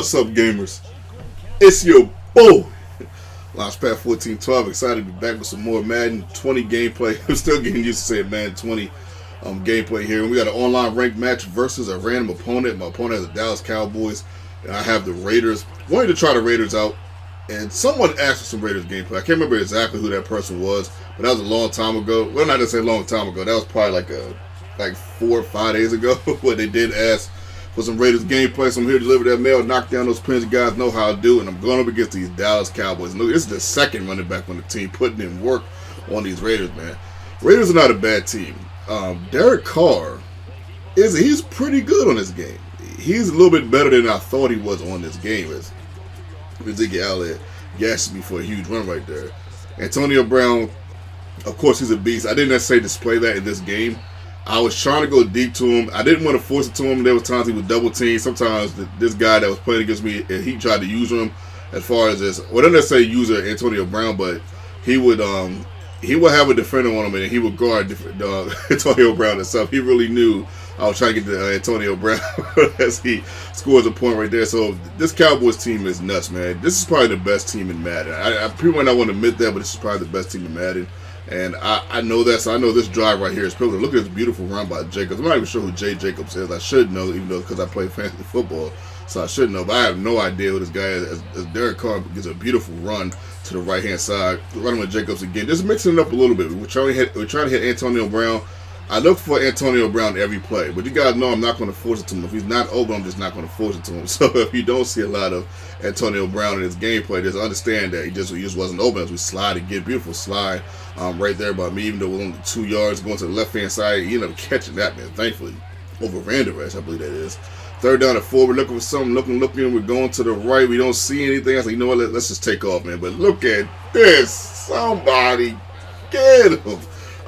What's up, gamers? It's your boy, Launchpad 1412. Excited to be back with some more Madden 20 gameplay. I'm still getting used to saying Madden 20 gameplay here. We got an online ranked match versus a random opponent. My opponent has the Dallas Cowboys, and I have the Raiders. Wanted to try the Raiders out, and someone asked for some Raiders gameplay. I can't remember exactly who that person was, but that was a long time ago. Well, not to say long time ago. That was probably like 4 or 5 days ago when they did ask for some Raiders gameplay. So I'm here to deliver that mail, knock down those pins. You guys know how I do, and I'm going up against these Dallas Cowboys. And look, this is the second running back on the team putting in work on these Raiders, man. Raiders are not a bad team. Derek Carr he's pretty good on this game. He's a little bit better than I thought he was on this game. As Ezekiel Elliott gashed me for a huge run right there. Antonio Brown, of course, he's a beast. I didn't necessarily display that in this game. I was trying to go deep to him. I didn't want to force it to him. There was times he was double teamed. Sometimes this guy that was playing against me, he tried to use him as far as this. Well, I don't necessarily use Antonio Brown, but he would have a defender on him, and he would guard Antonio Brown himself. He really knew I was trying to get to Antonio Brown as he scores a point right there. So this Cowboys team is nuts, man. This is probably the best team in Madden. People might not want to admit that, but this is probably the best team in Madden. And I know that, so I know this drive right here is perfect. Look at this beautiful run by Jacobs. I'm not even sure who Jay Jacobs is. I should know, even though because I play fantasy football, so I should know. But I have no idea who this guy is. As Derek Carr gets a beautiful run to the right-hand side, running with Jacobs again, just mixing it up a little bit. We're trying to hit Antonio Brown. I look for Antonio Brown every play, but you guys know I'm not going to force it to him. If he's not open, I'm just not going to force it to him. So if you don't see a lot of Antonio Brown in his gameplay, just understand that he just wasn't open as we slide again. Beautiful slide right there by me, even though we're only 2 yards going to the left-hand side. He ended up catching that, man, thankfully, over Vanderbilt, I believe that is. Third down and 4, we're looking for something, looking, we're going to the right. We don't see anything. I was like, you know what, let's just take off, man. But look at this. Somebody get him.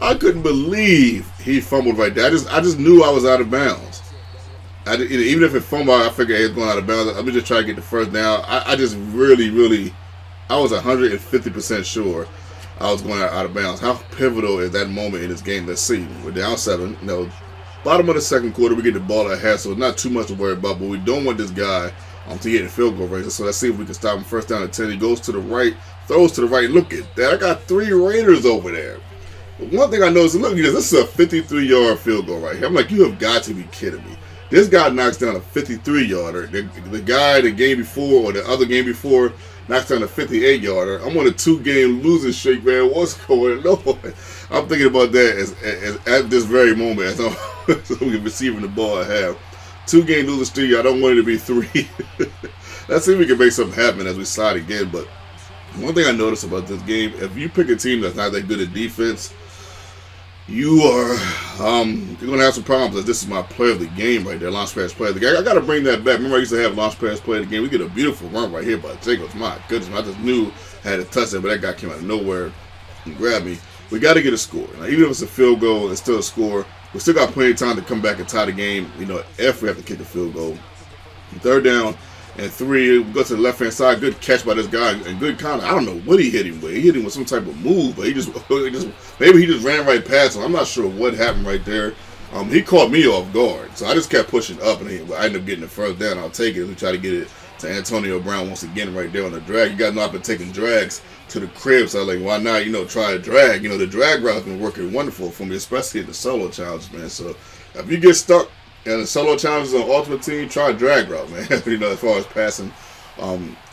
I couldn't believe he fumbled right there. I just knew I was out of bounds. Even if it fumbled, I figured he was going out of bounds. Let me just try to get the first down. I just really, I was 150% sure I was going out of bounds. How pivotal is that moment in this game? Let's see. We're down 7. Bottom of the second quarter, we get the ball at half, so not too much to worry about. But we don't want this guy to get in field goal range. So let's see if we can stop him. First down at 10. He goes to the right, throws to the right. Look at that. I got 3 Raiders over there. One thing I noticed, look at this is a 53-yard field goal right here. I'm like, you have got to be kidding me. This guy knocks down a 53-yarder. The guy the game before, or the other game before, knocks down a 58-yarder. I'm on a 2-game losing streak, man. What's going on? I'm thinking about that as at this very moment as I'm receiving the ball at half. 2-game losing streak. I don't want it to be 3. Let's see if we can make something happen as we slide again. But one thing I noticed about this game, if you pick a team that's not that good at defense, you're gonna have some problems. As this is my play of the game right there, launch pass play of the game. I gotta bring that back. Remember, I used to have launch pass play of the game. We get a beautiful run right here by Jacobs. My goodness, I just knew I had a touchdown, but that guy came out of nowhere and grabbed me. We got to get a score. Now, even if it's a field goal and still a score, we still got plenty of time to come back and tie the game. If we have to kick a field goal. Third down and 3, we go to the left-hand side. Good catch by this guy, and good I don't know what he hit him with. He hit him with some type of move, but maybe he just ran right past him. I'm not sure what happened right there. He caught me off guard, so I just kept pushing up, and I ended up getting the first down. I'll take it. We try to get it to Antonio Brown once again right there on the drag. You guys know I've been taking drags to the crib, so I was like, why not, try a drag? The drag route's been working wonderful for me, especially in the solo challenge, man. So if you get stuck and the solo challenges on Ultimate Team, try a drag route, man. As far as passing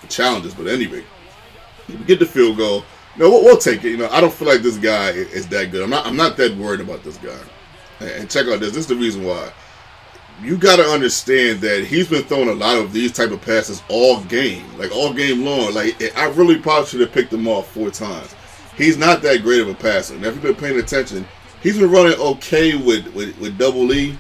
challenges. But anyway, we get the field goal. We'll take it. I don't feel like this guy is that good. I'm not that worried about this guy. And check out this. This is the reason why. You got to understand that he's been throwing a lot of these type of passes all game. Like, all game long. Like, I really probably should have picked him off 4 times. He's not that great of a passer. Now, if you've been paying attention, he's been running okay with double E,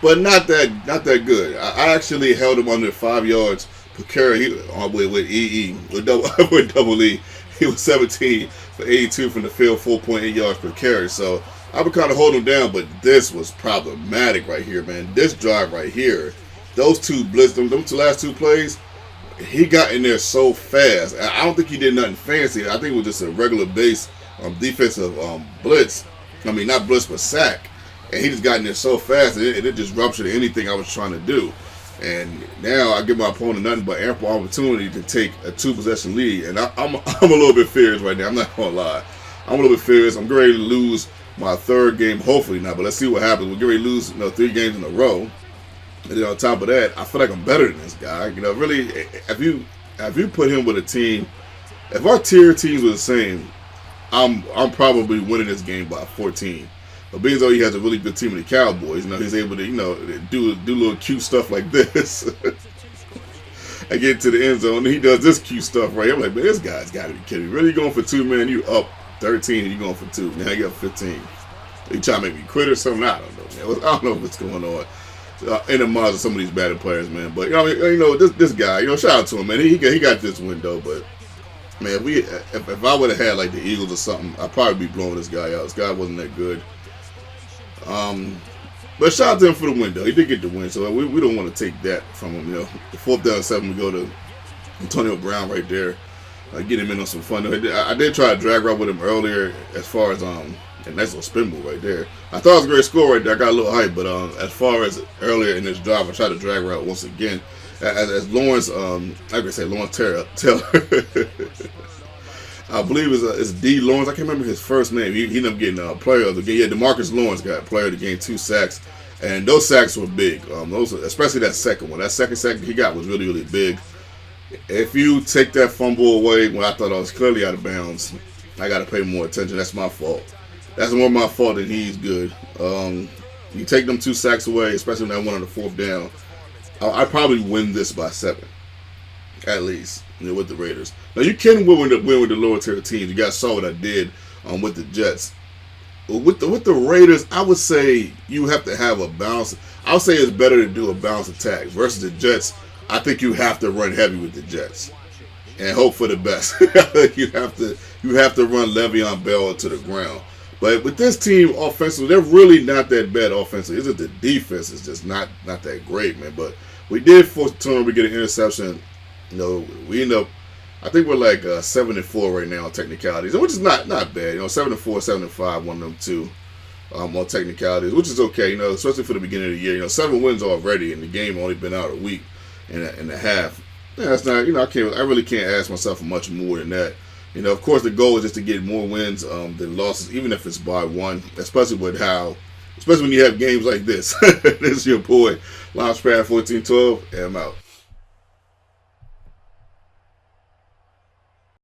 but not that good. I actually held him under 5 yards per carry with double E. He was 17 for 82 from the field, 4.8 yards per carry. So I would kind of hold him down, but this was problematic right here, man. This drive right here, those 2 blitz, them last 2 plays, he got in there so fast. I don't think he did nothing fancy. I think it was just a regular base defensive blitz. I mean, not blitz, but sack. And he just got in there so fast, and it just ruptured anything I was trying to do. And now I give my opponent nothing but ample opportunity to take a 2-possession lead. And I'm a little bit furious right now. I'm not going to lie. I'm a little bit furious. I'm getting ready to lose my 3rd game, hopefully not. But let's see what happens. We're getting ready to lose 3 games in a row. And then on top of that, I feel like I'm better than this guy. Really, if you put him with a team, if our tier teams were the same, I'm probably winning this game by 14. But being as though he has a really good team in the Cowboys, he's able to, do little cute stuff like this. I get to the end zone, and he does this cute stuff right here. I'm like, man, this guy's got to be kidding me. Really going for 2, man? You up 13 and you going for 2. Now you got 15. You trying to make me quit or something? I don't know, man. I don't know what's going on. In the minds of some of these battle players, man. But this guy, shout out to him, man. He got this window, but man, if I would have had like the Eagles or something, I'd probably be blowing this guy out. This guy wasn't that good. But shout out to him for the win, though. He did get the win, so we don't want to take that from him. The 4th down 7, we go to Antonio Brown right there. Get him in on some fun. I did try to drag route with him earlier as far as and that's a spin move right there. I thought it was a great score right there. I got a little hype, but as far as earlier in this drive, I tried to drag route once again. As Lawrence, I could say Lawrence Taylor. I believe it's D. Lawrence. I can't remember his first name. He ended up getting player of the game. Yeah, DeMarcus Lawrence got player of the game, 2 sacks. And those sacks were big. Those, especially that second one. That second sack he got was really, really big. If you take that fumble away when I thought I was clearly out of bounds, I got to pay more attention. That's my fault. That's more my fault than he's good. You take them 2 sacks away, especially when that one on the 4th down, I probably win this by 7. At least, with the Raiders. Now, you can win with the lower tier teams. You guys saw what I did with the Jets. With the Raiders, I would say you have to have a balance. I would say it's better to do a balanced attack versus the Jets. I think you have to run heavy with the Jets and hope for the best. you have to run Le'Veon Bell to the ground. But with this team offensively, they're really not that bad offensively. It's just the defense is just not that great, man. But we did force the turnover. We get an interception. We end up, I think we're like 7-4 right now on technicalities, which is not bad. 7-4, 7-5, one of them 2 on technicalities, which is okay. Especially for the beginning of the year. 7 wins already, and the game only been out a week and a half. Yeah, that's not. I really can't ask myself for much more than that. Of course, the goal is just to get more wins than losses, even if it's by 1. Especially when you have games like this. This is your boy, Launchpad 1412, and I'm out.